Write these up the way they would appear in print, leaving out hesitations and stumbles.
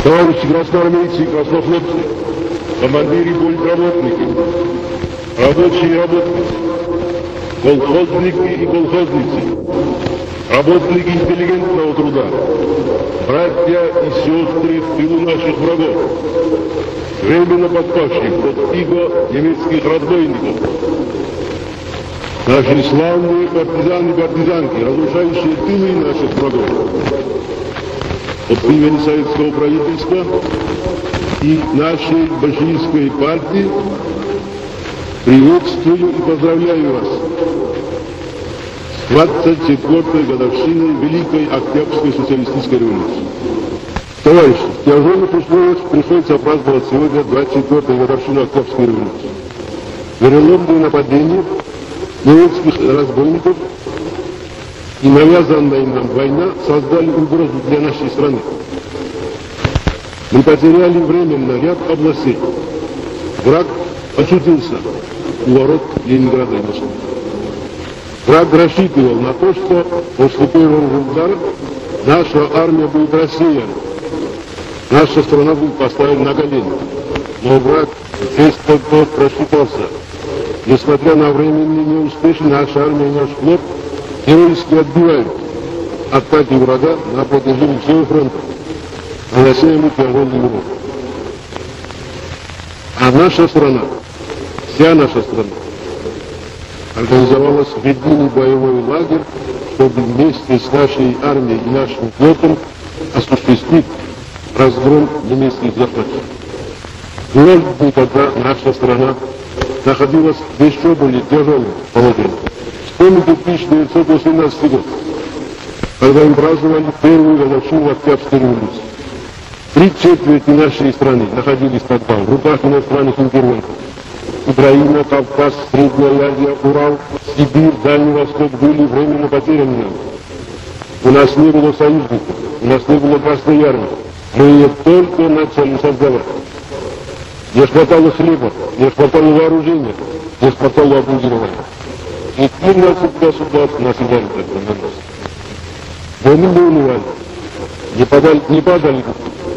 Товарищи красноармейцы и краснофлотцы, командиры и политработники, рабочие и работницы, колхозники и колхозницы, работники интеллигентного труда, братья и сестры в тылу наших врагов, временно подпавших под иго немецких разбойников, наши славные партизаны и партизанки, разрушающие тылы наших врагов, от имени советского правительства и нашей большевистской партии приветствую и поздравляю вас с 24-й годовщиной Великой Октябрьской социалистической революции. Товарищи, в тяжелых условиях приходится праздновать сегодня 24-ю годовщину Октябрьской революции. Вероломные нападения немецких разбойников и навязанная нам война создали угрозу для нашей страны. Мы потеряли временно ряд областей. Враг очутился у ворот Ленинграда и Москвы. Враг рассчитывал на то, что после первого удара наша армия будет рассеяна, наша страна будет поставлена на колени. Но враг весь тот год просчитался. Несмотря на временный неуспех, наша армия и наш флот героически отбивают атаки врага на протяжении всего фронта, нанося ему тяжелый урон. А наша страна, вся наша страна, организовалась в единый боевой лагерь, чтобы вместе с нашей армией и нашим флотом осуществить разгром немецких захватчиков. Вновь тогда наша страна находилась в еще более тяжелом положении. Вспомните 1918 год, когда мы праздновали первую годовщину Октябрьской революции. 3/4 нашей страны находились тогда в руках иностранных интервентов. Украина, Кавказ, Средняя Азия, Урал, Сибирь, Дальний Восток были временно потеряны. У нас не было союзников, у нас не было Красной армии. Мы ее только начали создавать. Не хватало хлеба, не хватало вооружения, не хватало обмундирования. И 13 государств нас играли тогда на нас. Но мы не унывали, не падали.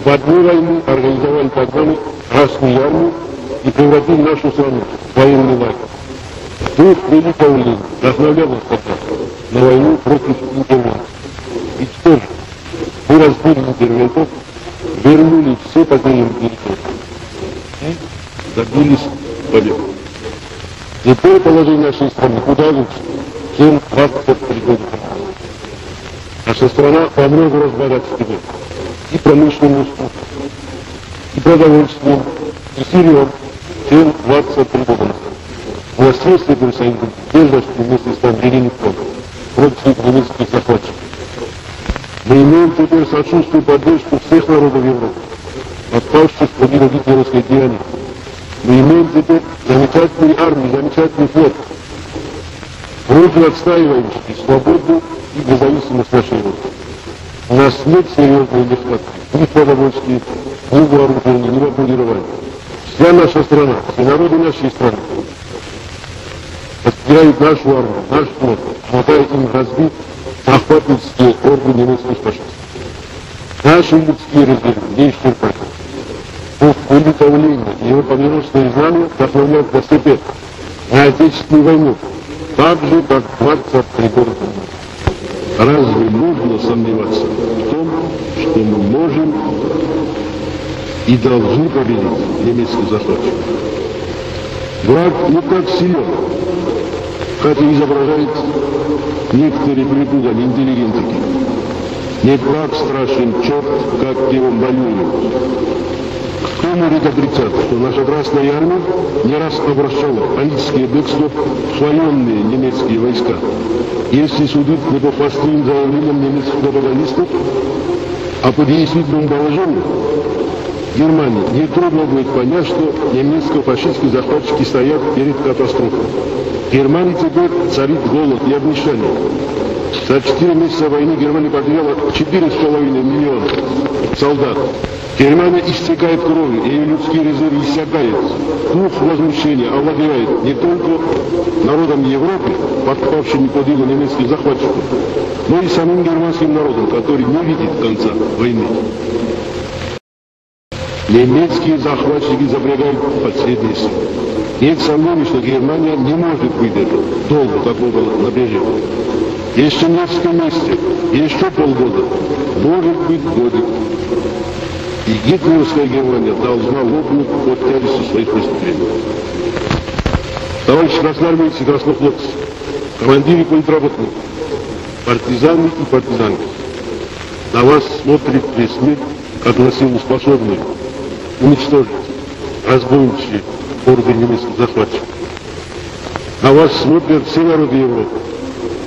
В одну войну организовали тогда мы Красную армию и превратили нашу страну в военный лагерь. Дух великого Ленина вдохновлял нас тогда на войну против интервентов. И что же? Мы разбили интервентов, вернули все потерянные территории и добились победы. Теперь положение нашей страны куда лучше, чем 23 года назад. Наша страна во много раз богаче теперь. И промышленностью, и продовольствием, и сырьем, чем 23 года назад. У нас есть теперь союз держащий вместе с нами единый фронт против немецких захватчиков. Мы имеем теперь сочувствие и поддержку всех народов Европы, отпавших под иго гитлеровской тирании. Мы имеем теперь замечательную армию, замечательный флот, вроде отстаивающий свободу и независимость нашей Европы. У нас нет серьезной нехватки ни в продовольствии, ни в вооружении, ни в обмундировании. Вся наша страна, все народы нашей страны подпирают нашу армию, наш флот, помогая им разбить захватнические орды немецких фашистов. Наши людские резервы не исчерпательны. Дух великого Ленина и его победоносные знания вдохновляют нас теперь на Отечественную войну, так же, как 23 года назад. Разве можно сомневаться в том, что мы можем и должны победить немецких захватчиков? Враг не так силен, как и изображают некоторые придумали интеллигентики. Не так страшен черт, как его малюют. Кто может отрицать, что наша Красная армия не раз обращала панические бегства в военные немецкие войска? Если судить не по простым заявлениям немецких пропагандистов, а по действительному положению Германии нетрудно будет понять, что немецко-фашистские захватчики стоят перед катастрофой. В Германии теперь царит голод и обнищание. За 4 месяца войны Германия потеряла 4,5 миллиона солдат. Германия истекает кровью, ее людские резервы иссякают. Дух возмущения овладевает не только народом Европы, подпавшими под иго немецких захватчиков, но и самим германским народом, который не видит конца войны. Немецкие захватчики запрягают последние силы. Нет сомнений, что Германия не может выдержать долго такого напряжения. Еще несколько месяцев, еще полгода, может быть годик. И гитлеровская Германия должна лопнуть под тяжестью своих преступлений. Товарищи красноармейцы и краснофлотцы, командиры политработников, партизаны и партизанки, на вас смотрит весь мир, как на силу способную уничтожить разбойничьи орды немецких захватчиков. На вас смотрят все народы Европы,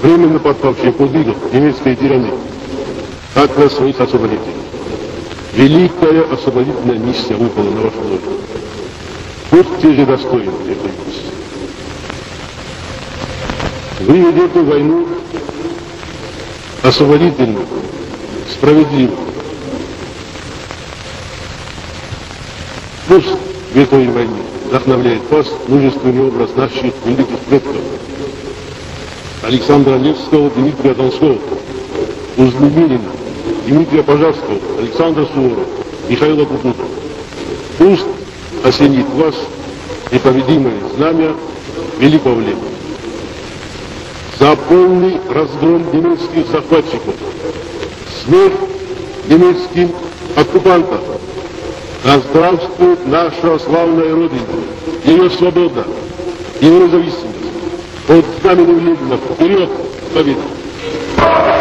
временно подпавшие под иго немецкой тирании, как на своих освободителей. Великая освободительная миссия выпала на вашу долю. Будьте же достойны этой миссии. Вы ведете войну освободительную, справедливую. Пусть в этой войне вдохновляет вас мужественный образ наших великих предков. Александра Невского, Дмитрия Донского, Кузьмы Минина, Дмитрия Пожарского, Александра Суворова, Михаила Кутузова. Пусть осенит вас непобедимое знамя великого лета. За полный разгром немецких захватчиков, смерть немецким оккупантам. Да здравствует наша славная Родина, ее свобода, ее независимость. Под знаменем Ленина вперед, победа!